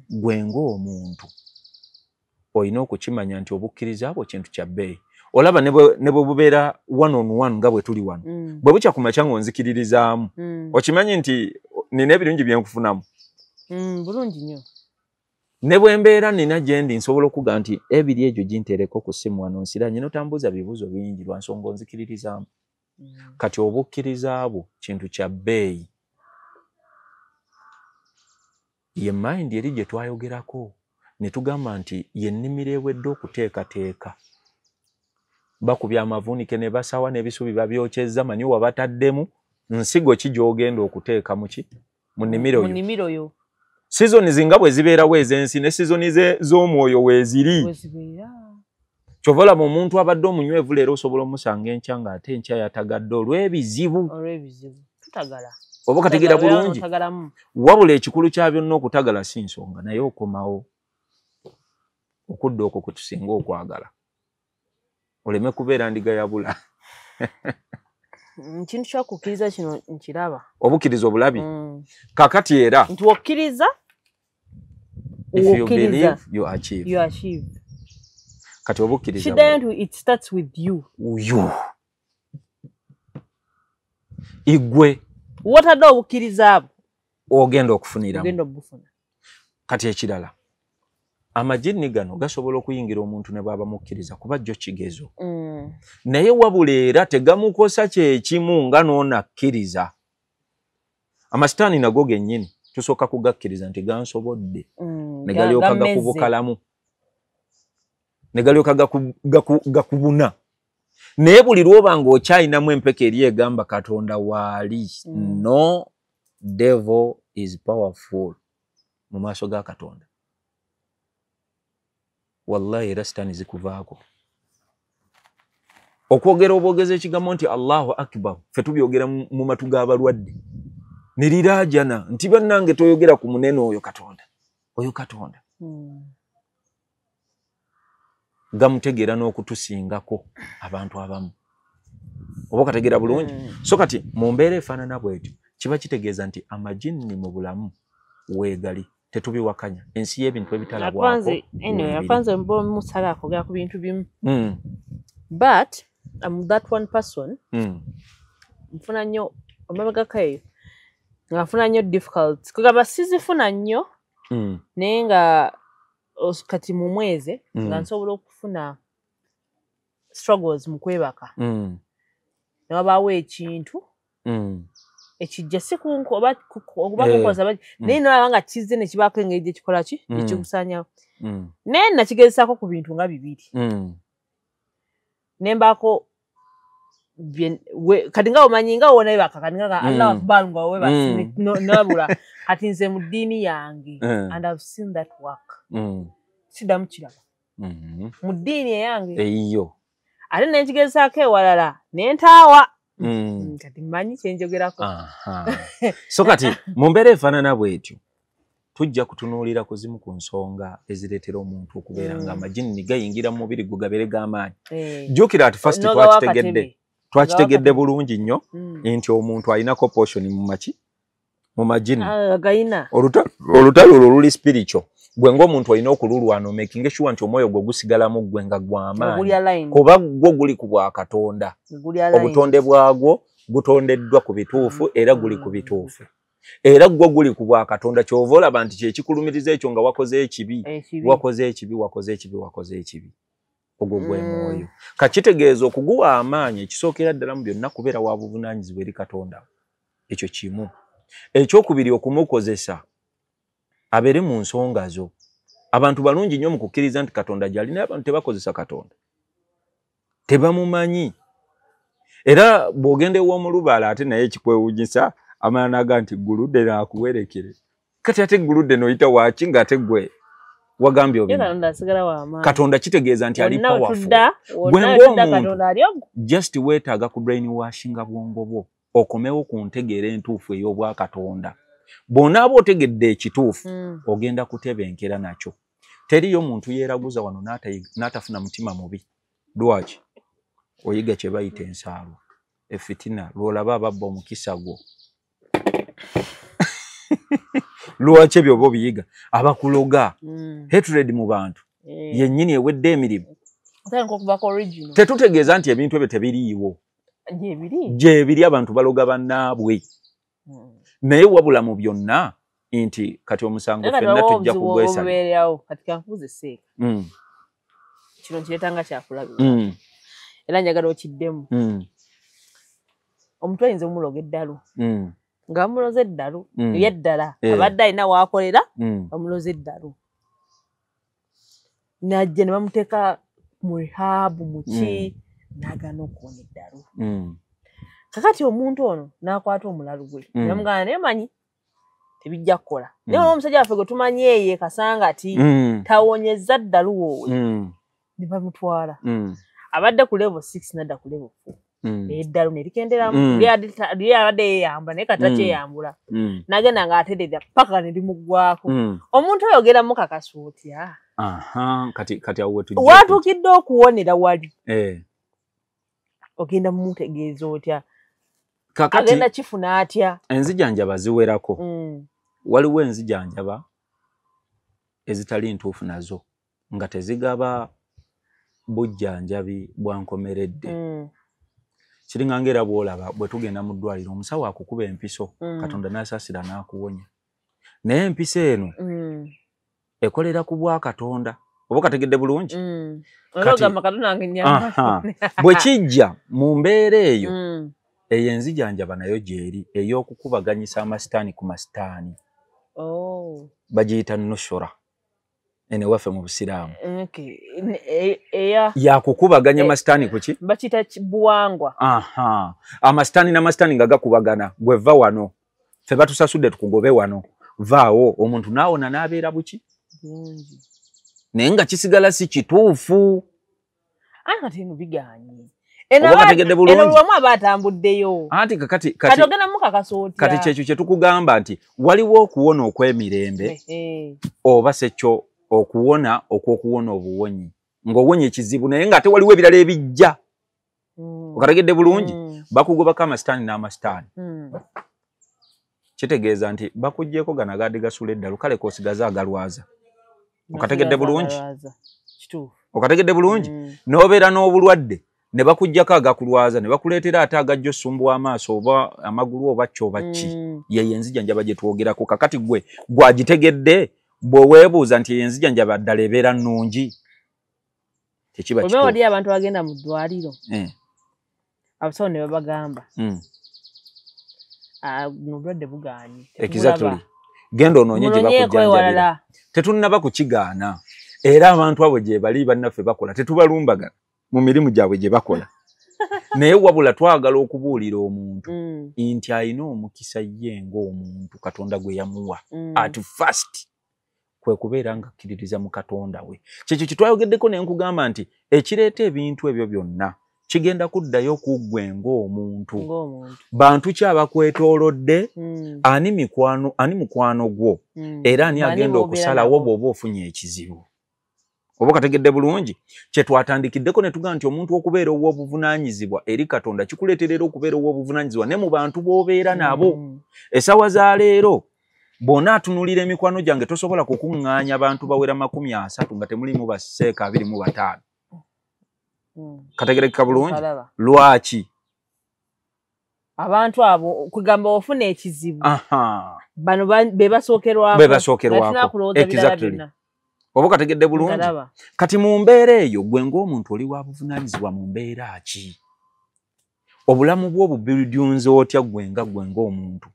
gwe ng'omuntu olina okukimanya nti obukkiriza bwo kintu kya bbeeyi. Olaba ne bwe bubeera one on one nga bwe tuli wano. Bwe bukya ku makya ng'onzikiririzaamu okimanyi nti nina ebirungi bye nkufunamu. Bulungi nnyo. Ne bwe mbeera nina gye ndi nsobola okuga nti ebiri egyo gintereko ku ssimu wano nsiranye n'otambuuza bibuuzo bingi lwa nsonga onzikiririzaamu. Kati obukkiriza bwo kintu kya bbeeyi. Ye mind eri gye twayogerako ne tugamba nti ye nnimiro ewedde okuteekateeka. Bakubya amavuunike ne basawa n'ebisubi babyokyezza manyi wabataddemu nsigo ki gy'ogenda okuteeka mu nnimiro yo. Sizoni zinga bwe zibeerawo ez'ensi ne sizoni z'omwoyo weeziri. Kyova olaba omuntu abadde omunywevu leero osobola omusanga enkya ng'ate enkya yatagadde olw'ebizibu. Tutagala. Oba okategeera bulungi. Wabula ekikulu kya byonna okutagala si nsonga naye okomawo. Okudda okwo kwe tusinga okwagala. Oleme kubeera ndiga yabula. Kintu kyakukkiriza kino nkiraba. Obukkiriza obulabi. Kakati era. Nti wokkiriza. If you believe, you achieve. You achieve. Kati obukkiriza. It starts with you. You. Igwe. Wotadde obukkiriza abo. Ogenda okufuniramu. Ogenda obufuna. Kati ekirala. Amajini gano gasobola okuyingira omuntu ne baba mukkiriza kuba jjo kigezo. Naye wabula era tegamukosa kyekimu nga n'onakkiriza. Amasitaani nago gennyini tusooka kugakkiriza nti gansobodde. Ne galyoka gakubukalamu. Ne galyoka gakubuna. Naye buli lwoba ng'okyayinamu empeka eri egamba Katonda waali. No devil is powerful mu maaso ga Katonda. Wallahi era sitaani zikuvaako. Okwogera obwogezi ekigambo nti Allahu Akbar ffe tubyogera mu matu g'abalwadde. Ne liraajana nti bannange toyogera ku munene oyo Katonda. Oyo Katonda. Gamutegeera n'okutusingako abantu abamu. Oba okategeera bulungi. So kati mu mbeera efaanana bw'etyo kiba kitegeeza nti amajini mu bulamu weegali. Tetubiwakanya ensi y'ebintu ebitalabwako. Akwanze mbo musala akogera ku bintu bimu. But I'm that one person. Mfuna nnyo omabega kayo nga mfuna nnyo difficult kugamba sizifuna nnyo naye nga kati mu mwezi nga nsobola okufuna struggles mu kwebaka. Ne wabaawo ekintu ekijja si kunko oba kunkoza naye nolaba nga kizze ne kibaako engeri gye kikola ki ekikusanyawo. Naye nakigezesaako ku bintu nga 2. Ne mbaako kati nga omanyi nga wonabaka kati nga Allah Akbar nga webasi nolabula kati nze mu ddiini yange and I've seen that work. Siddamu kiraba. Mu ddiini eyange. Eyiyo. Ate ne nkigezesaako ewalala ne ntaawa. Kati mmanyi kyenjogerako. So kati mu mbeera efaanana bw'etyo tujja kutunuulira ku zimu ku nsonga ezireetera omuntu okubeera nga amajini gayingira mu mubiri gwe gabeere g'amaanyi. Jjukira ati first twakitegedde bulungi nnyo nti omuntu alinako portion mu majini. Olutalo olwo luli spiritual. Gwe ng'omuntu olina okululwana making sure nti omwoyo gwe gusigalamu gwe nga gw'amaanyi. Kuba gwo guli ku bwa Katonda. Obutonde bwagwo gutondeddwa ku bituufu era guli ku bituufu. Era gwo guli ku bwa Katonda kyova olaba nti kyekikulumiriza ekyo nga wakoze ekibi. Ogwo gwe mwoyo. Kakitegeeza okuguwa amaanyi ekisookera ddala mu byonna kubeera wa buvunaanyizibwa eri Katonda. Ekyo kimu. Ekyokubiri okumukozesa abere mu nsonga zo. Abantu balungi nnyo mu kukkiriza nti Katonda gyali, naye abantu tebakozesa Katonda. Tebamumanyi. Era bw'ogenda ew'omulubaala ate naye ekikwewuunyisa amala naga nti guludde naakuwerekere. Kati ate guludde n'oyita waaki ng'ate gwe wagambye obina. Katonda kitegeeza nti ali powerful. Gwe ng'omuntu just weetaaga ku brainwashinga bwongo bwo okomewo ku ntegeera entuufu ey'obwa Katonda. Bw'onaaba otegedde ekituufu ogenda kutebenkera nakyo. Teriyo muntu yeeraguza wano n'atafuna mutima mubi. Lwaki? Oyiga kye bayita ensaalwa. Efitina lw'olaba ababba omukisa gwo. Lwaki ebyo bo biyiga? Abakuloga. Hatred mu bantu. Yennyini ewedde emirimu. Tetutegeeza nti ebintu ebyo tebiriiwo. Gye biri abantu baloga bannaabwe. Naye wabula mu byonna nti kati omusango ffenna tujja kugwesala. Kati kanfuuze seeka. Kino kireetanga kyakulabira. Era njagala okiddemu. Omuntu ayinza omuloga eddalu. Nga bamuloze eddalu yeddala abadde alina waakolera bamuloze eddalu. Najja ne bamuteeka mu rehab muki n'agaana okuwona eddalu. Kakati omuntu ono n'akwata omulalu gwe. Namugamba naye manyi tebijja kukola. Naye omusajja waffe gwe tumanyi ye Kasangati tawonyezza ddalu wowe. Ne bamutwala. Abadde ku level 6 n'adda ku level 4. Eddalu ne likenderamu. Lye abadde yeeyamba naye kati takyeyambula. N'agenda ng'aterera paka ne limuggwaako. Omuntu oyo ogenda mukakasa otya? Kati awo wetujja. Watuukidde okuwonera wali. Ogenda mumutegeeza otya? Agenda kifuna atya? Enzijanjaba ziwerako. Waliwo enzijanjaba ezitali ntuufu nazo nga tezigaba bujjanjabi bwankomeredde. Kiringa ng'era bw'olaba bwe tugenda mu ddwaliro omusawo akukuba empiso Katonda n'asaasira n'akuwonya. Naye empiso eno ekolera ku bwa Katonda. Oba kategedde bulungi? Bwe kijja mu mbeera eyo eyo enzijanjaba nayo gyeri ey'okukubaganyisa amasitaani ku masitaani. Bagiyita nushura. Ene waffe mu Busiraamu. Yakukubaganya amasitaani kuki? Bakiyita buwangwa. Amasitaani n'amasitaani nga gakubagana gwe vva wano. Ffe batusasudde tukugobe wano. Vaawo omuntu n'awona n'abeera buki? Naye nga kisigala si kituufu. Kati eno biganye. Eno lwamu aba atambuddeyo. Kati ogenda mukakasa otya? Kati kyekyo kye tukugamba nti waliwo okuwona okw'emirembe oba sekyo okuwona okw'okuwona obuwonyi. Ng'owonye ekizibu naye ng'ate waliwo ebirala ebijja. Okategedde bulungi? Bakugobako amasitaani n'amasitaani. Kitegeeza nti bakuggyeko gana gaadde gasula eddalu kale k'osigaza agalwaza. Okategedde bulungi? Okategedde bulungi? N'obeera n'obulwadde ne bakuggyako agakulwaza ne bakuleetera ate agajja osumbwa amaaso oba amagulu oba ki oba ki. Ye enzijanjaba gye twogerako. Kakati gwe gwagitegedde bwe weebuuza nti enzijanjaba ddala ebeera nnungi. Tekiba kituufu. Oli abantu bagenda mu ddwaliro. Abasawo ne babagamba. Obulwadde bugaanye. Exactly. Genda onoonye gye bakujjanjabira. Tetunnaba kukigaana. Era abantu abo gye bali bannaffe bakola tetubalumbagana mu mirimu gyabwe gye bakola. Naye wabula twagala okubuulira omuntu nti alina omukisa ye ng'omuntu Katonda gwe yamuwa. At first kwe kubeera nga akkiririza mu Katonda we. Kyekyo kye twayogeddeko ne nkugamba nti ekireeta ebintu ebyo byonna kigenda kuddayo ku ggwe ng'omuntu. Bantu ki abakwetoolodde? Ani mukwano gwo? Era ani agenda okusalawo bw'oba ofunye ekizibu? Oba kategedde bulungi? Kye twatandikiddeko ne tugamba nti omuntu okubeera ow'obuvunaanyizibwa eri Katonda kikuleeterera okubeera ow'obuvunaanyizibwa ne mu bantu b'obeera nabo. Essawa za leero bw'ona atunulira emikwano gyange tosobola kukuŋŋaanya abantu bawera 30 nga temulimu basseeka 25. Kategerekeka bulungi? Lwaki? Abantu abo kugamba ofuna ekizibu. Bano be basookerwako. Exactly. Oba kategedde bulungi? Kati mu mbeera eyo gwe ng'omuntu oli wa buvunaanyizibwa mu mbeera ki? Obulamu bwo obubidyunze otya gwe ng'omuntu?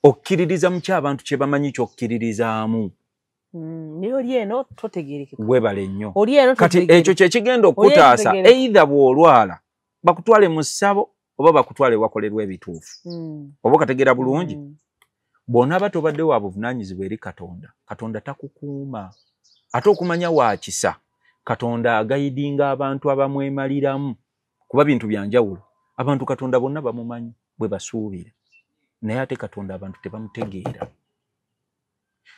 Okkiririza mu ki abantu kye bamanyi ky'okkiririzaamu? Niyo oli eno totegereke. Webale nnyo. Oli eno kati ekyo kye kigenda okutaasa either bw'olwala bakutwale mu ssabo oba bakutwale wakolerwa ebituufu. Oba kategeera bulungi. Bonna batobadde wa buvunaanyizibwa eri Katonda. Katonda takukuuma. Ate okumanya wa kisa. Katonda agayidinga abantu abamwemaliramu. Kuba bintu byanjawulo. Abantu Katonda bonna bamumanyi bwe basuubira. Naye ate Katonda abantu tebamutegeera.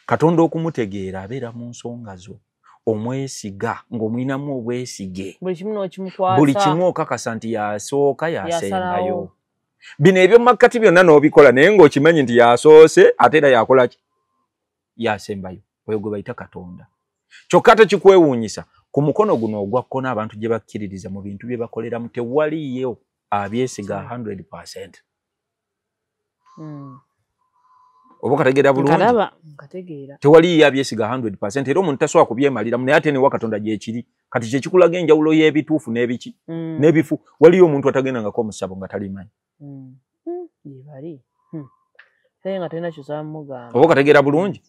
Katonda okumutegeera abeera mu nsonga zo. Omwesiga ng'omwinamu obwesige. Buli kimu okakasa nti yasooka yasembayo. Bino ebyo makkati byonna n'obikola naye ng'okimanyi nti yasoose ate era yakola ki? Yasembayo. Oyo gwe bayita Katonda. Kyokka tekikwewuunyisa ku mukono guno ogwa kkono abantu gye bakkiririza mu bintu bye bakoleramu tewaliyo abyesiga 100%. Oba kategeera bulungi. Tewaliyo abyesiga 100% era omuntu tasobola kubyemaliramu naye ate ne wa Katonda gye kiri. Kati kye kikulaga enjawulo y'ebituufu n'ebiki n'ebifu waliyo omuntu atagendangako omusabo nga talimanyi. Oba kategeera bulungi.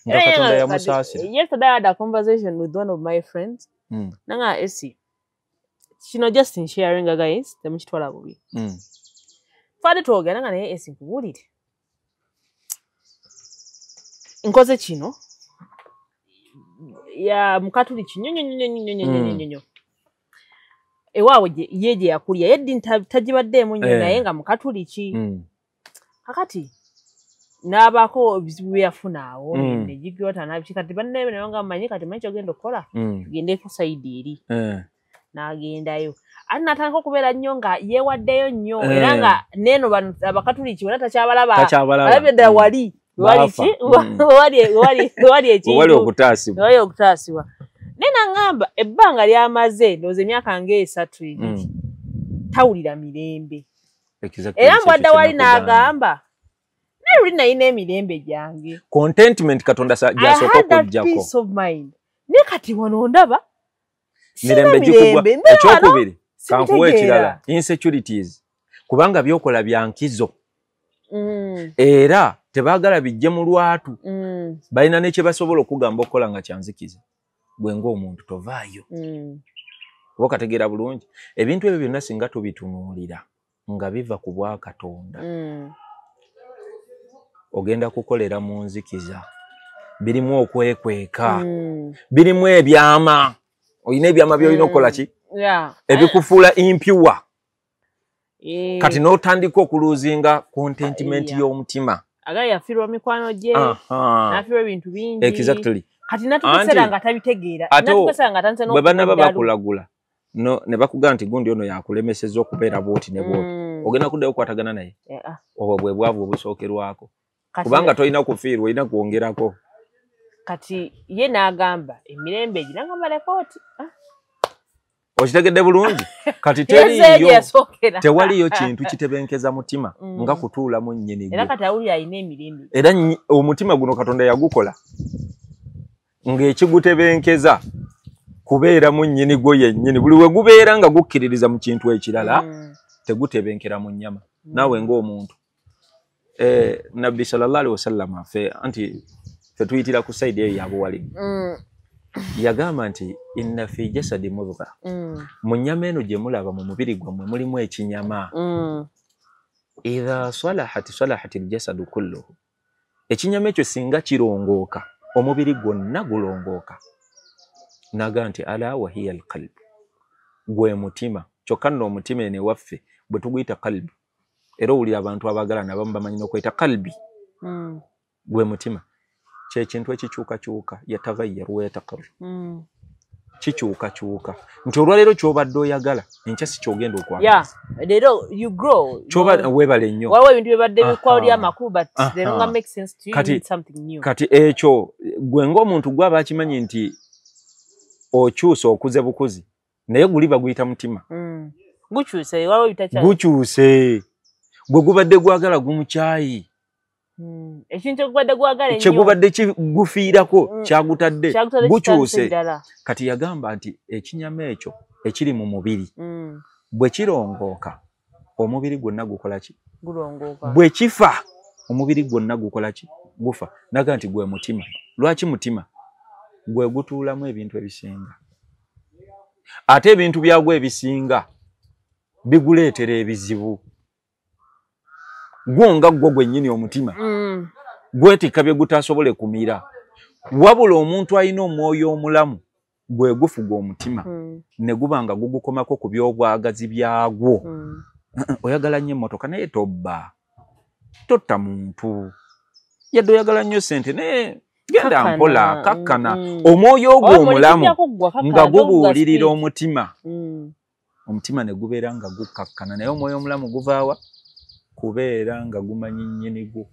Nga Katonda yamusaasira. Yesterday I had a conversation with one of my friends. Nanga esi. Kino just in sharing guys. Temukitwala bubi. Fade twogera nga naye esi nkubulire. Nkoze kino. Ya mukatuliki nyonyonyonyonyonyonyonyo. Ewawe yeje yakulya yeddi tajibaddeemu nnyo naye nga mukatuliki. Kakati n'abaako ebizibu bye yafunaawo ne gigyota n'abikikati banne naye nga mmanyi kati manyi kyogenda okukola tugende ku sayidi eri n'agendayo ate n'atandika okubeera nnyo nga yeewaddeyo nnyo era nga neeno abakatuliki wena takyabalaba alabye ddala wali okutaasibwa naye n'aŋŋamba ebbanga ly'amaze ndowooza emyaka ng'esatu ebiri tawulira mirembe era mbwadde wali n'agamba Neri naine emirembe gyange. Contentment Katonda gyasooka okujjako. Peace of mind. Ne kati wano ndaba. Mirembe gikugwa. Ekyokubiri. Kankuwa ekirala. Insecurities. Kubanga byokola bya nkizo. Era tebaagala bijje mu lwatu. Balina ne kye basobola okugamba okukola nga kyanzikiza. Gwe ng'omuntu tovaayo. Oba kategeera bulungi. Ebintu ebyo byonna singa tubitunuulira nga biva ku bwa Katonda. Ogenda kukolera mu nzikiza. Birimu okwekweka. Birimu ebyama. Oyina ebyama by'olina okukola ki? Ebikufuula impure. Kati n'otandika okuluzinga contentment y'omutima. Aga yafiirwa mikwano gye. Nafiirwa ebintu bingi. Exactly. Kati natukusera nga tabitegeera. Natukusera nga tanse bwe bana babakulagula. No ne bakugamba nti gundi ono yakulemeseza okubeera bwoti ne bwoti. Ogenda kuddayo okukwatagana naye. Obwo bwe bwavu obusookerwako. Kubanga toyina kufiirwa oyina kwongerako. Kati ye n'agamba emirembe egi n'agamba lekooti. Okitegedde bulungi? Kati tewaliyo kintu kitebenkeza mutima nga kutuula mu nnyini gwe. Era kati awulira alina emirembe. Era omutima guno Katonda yagukola ng'ekigutebenkeza kubeera mu nnyini gwo yennyini. Buli we gubeera nga gukkiririza mu kintu ekirala tegutebenkera mu nnyama. Naawe ng'omuntu. Nabbi sallallahu alaihi wasallam anti tuyitira ku side eyo yabuwali. Yagamba nti inna fi jasadi mudgha. Mu nnyama eno gye mulaba mu mubiri gwammwe mulimu ekinyama. Idha salahat aljasadu kulluhu. Ekinyama ekyo singa kirongooka omubiri gwonna gulongooka. Naga nti ala wa hiya alqalb. Gwe mutima. Kyokka nno omutima ene waffe bwe tuguyita qalbi. Era owulira abantu abaagala nabamu bamanyi n'okweta qalbi. Gwe mutima. Kyekintu ekikyukakyuka yatagayyaru wa yataqarru. Kikyukakyuka. Nti olwaleero ky'obadde oyagala enkya si ky'ogenda okwagala. Leero you grow. Weebale nnyo. Waliwo ebintu bibadde bikwawuli amakulu but they don't make sense to you. You need something new. Kati ekyo gwe ng'omuntu gwe aba akimanyi nti okyusa okuze bukuzi naye guli baguyita mutima. Gukyuse waliwo bitakyali. Gukyuse. Gwe gubadde gwagala gumukyayi. Ekintu ekubadde gwagala ennyo. Kyegubadde kigufiirako kyagutadde gukyuse. Kati yagamba nti ekinyama ekyo ekiri mu mubiri bwe kirongooka omubiri gwonna gukola ki? Gulongooka. Bwe kifa omubiri gwonna gukola ki? Gufa. Naga nti gwe mutima. Lwaki mutima? gwe gutuulamu ebintu ebisinga. Ate ebintu byagwo ebisinga biguleetera ebizibu. Gwonga gwo gwennyini omutima. Gwetikka bye gutasobole kumira. Wabula omuntu alina omwoyo omulamu gwe gufuga omutima ne gubanga gugukomako ku byobwagazi byagwo. Oyagala nnyo emmotoka naye tobba. Totta muntu. Yadde oyagala nnyo ssente naye genda mpola kakkana. Omwoyo ogwo omulamu nga gubuulirira omutima. Omutima ne gubeera nga gukakkana naye omwoyo omulamu guvaawa? Kubeera nga gumanyi nnyini gwo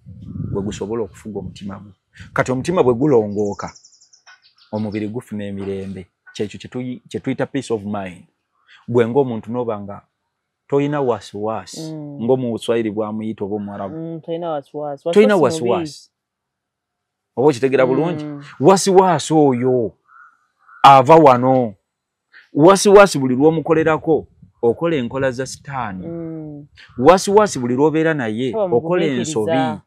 bwe gusobola okufuga omutima gwo. Kati omutima bwe gulongooka omubiri gufuna emirembe. Kyekyo kye tuyita peace of mind. Gwe ng'omuntu n'oba nga toyina wasiwasi ng'omu Buswahili bwamuyita oba Omwarabu. Toyina wasiwasi. Oba okitegeera bulungi? Wasiwasi oyo ava wano. Wasiwasi buli lw'omukolerako okola enkola za sitaani. Wasiwasi buli lw'obeera naye okola ensobi.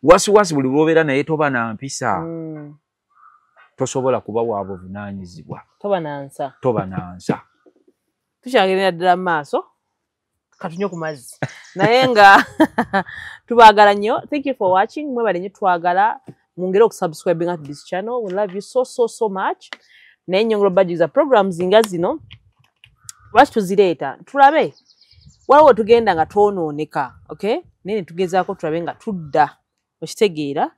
Wasiwasi buli lw'obeera naye toba na mpisa. Tosobola kuba wa buvunaanyizibwa. Toba na nsa. Tukyagerera ddala mu maaso katunywe ku mazzi naye nga tubaagala nnyo. Thank you for watching. Mwebale nnyo twagala mwongere okusubscribing to this channel. We love you so much. Naye nnyongolo baddiza programs nga zino lwaki tuzireeta tulabe waliwo tugenda nga twonooneka, okay? Naye tugezaako tulabe nga tudda okitegeera.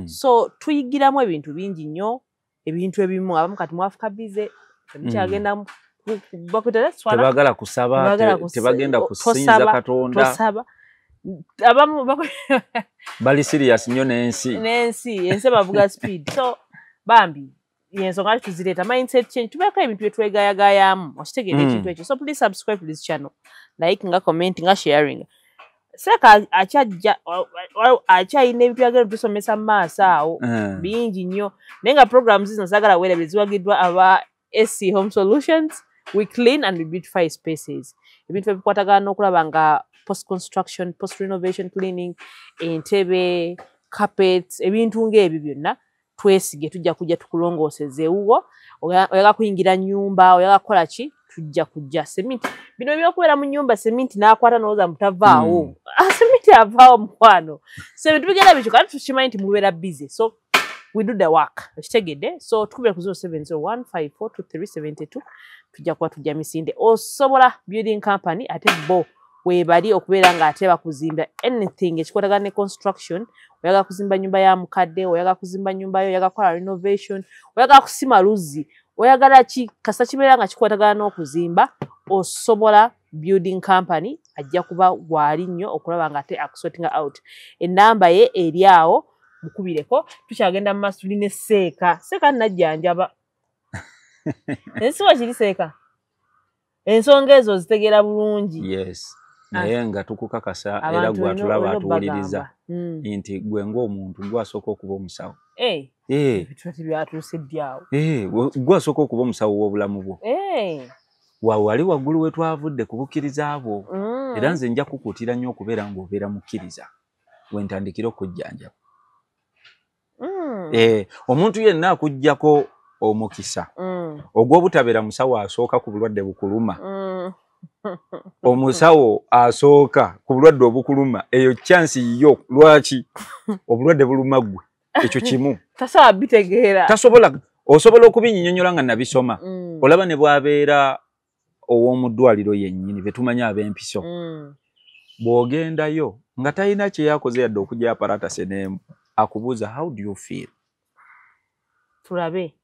So tuyigiramu ebintu bingi nnyo, ebintu ebimu abamu kati mwafuka bize temukyagenda tebagala kusaba, tebagenda kusinza Katonda. Tosaba. Abamu bali serious nnyo n'ensi bavuga speed. So bambi yensonga tuzireeta mindset change, tubeeko ebintu byetwegayagayamu okitegeera ekintu ekyo. So please subscribe to this channel, like nga comment nga sharing. Seka akyayina ebintu byagenda tusomesa mu maaso awo bingi nnyo naye nga programs zino saagala weerabire ziwagiddwa aba SC Home Solutions. We clean and we beautify spaces. Ebintu ebikwatagana n'okulaba nga post construction, post renovation cleaning, entebe, carpets, ebintu ng'ebyo byonna twesige tujja kujja tukulongoosezewuwo. Oyaga kuyingira nnyumba, oyaga kukola ki, tujja kujja. Sementi bino byokubeera mu nnyumba sementi n'akwata n'oza mutavaawo. Sementi avaawo mukwano. So ebintu bigenda bityo kati tukimanyi nti mubeera busy. So we do the work. Okitegedde? So tukubira ku 0701542372 tujja kuba tujja misinde. Osobola building company ate bo webali okubeera nga ate bakuzimba anything ekikwatagana ne construction. Oyaga kuzimba nyumba ya mukadde, oyaga kuzimba nyumba yo, oyaga kukola renovation, oyaga kusima luzzi, oyagala ki kasa kibeera nga kikwatagana n'okuzimba, osobola building company ajja kuba waali nnyo okulaba nga ate akusorting out. Ennamba ye eri awo mukubireko. Tukyagenda mu maaso tuline Seeka. Seeka najjanjaba. Ensiwa kiri Seeka? Ensonga ezo zitegeera bulungi. Yes. Naye nga tukukakasa era gwe atulaba atuwuliriza nti gwe ng'omuntu gwe asooka okuba omusawo. Ebintu byatuuse ddyawo. Gwe asooka okuba omusawo w'obulamu bwo. Wali waggulu we twavudde ku bukkiriza bwo. Era nze nja kukuutira nnyo okubeera ng'obeera mukkiriza wentandikira okujjanjaba. Omuntu yenna akuggyako omukisa ogw'obutabeera musawo asooka ku bulwadde bukuluma. Omusawo asooka ku bulwadde obukuluma eyo chance yo. Lwaki? Obulwadde buluma gwe. Ekyo kimu. Tasobola bitegeera. Osobola okubinnyonnyola nga nabisoma. Olaba ne bwabeera ow'omu ddwaliro yennyini be tumanyi ab'empiso. Bw'ogendayo nga talina kye yakoze yadde okujja aparatase n'emu akubuuza how do you feel? Tulabe.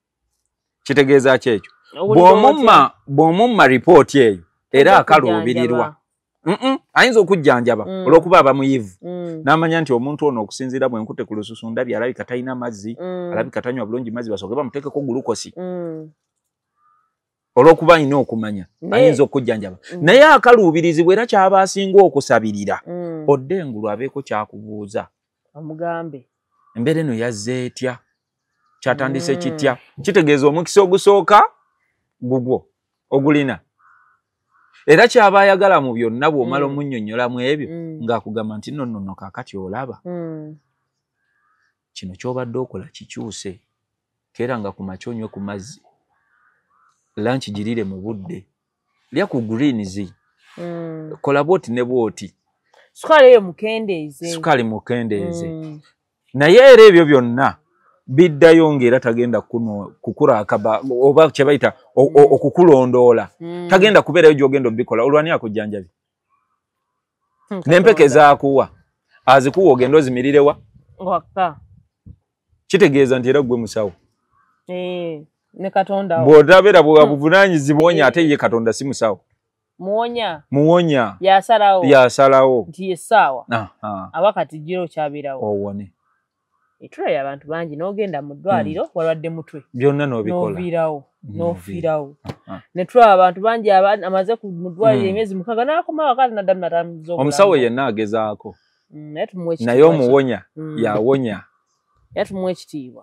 Kitegeeza ki ekyo? Bw'omumma ripooti eyo era akaluubirirwa. Ayinza okujjanjaba olw'okuba aba muyivu. N'amanya nti omuntu ono okusinziira bw'enkute ku lususu ndabye alabika talina mazzi, alabika tanywa bulungi mazzi basooke bamuteekeko gulukosi. Olw'okuba alina okumanya ayinza okujjanjaba. Naye akaluubirizibwa era kyaba asinga okusabirira. Odde engulu abeeko kyakubuuza. Omugambe. Embeera eno yazze etya? Kyatandise kitya? Kitegeeza omukisa ogusooka gugwo ogulina. Era kyaba ayagala mu byonna bw'omala omunnyonnyolamu ebyo ng'akugamba nti nno kaakati olaba. Kino ky'obadde okola kikyuse. keranga ku machonywe ku mazzi lunch girire mu budde lya ku greens kola boti ne boti sukali yo mukendeeze naye era ebyo byonna biddayo ngera tagenda kuno kukura akaba oba kye bayita okukulondoola tagenda kubeerayo gy'ogenda obikola olwani akujjanjabi n'empeke zaakuwa azikuwa ogenda ozimirirewa waka kitegeeza nti era gwe musawo ne Katonda bw'otabeera buvunaanyizibwa wonya ate ye Katonda si musawo muwonya yasalawo nti essaawa awakati giro kyabeerawo owone etulayo abantu bangi n'ogenda mu ddwaliro walwadde mutwe byonna n'obikola n'ofiirawo ne tulaba abantu bangi amaze mu ddwaliro emyezi 6 n'akomawo akati naddamu natambuza omusawo yenna agezaako naye omuwonya yawonya tumuwe ekitiibwa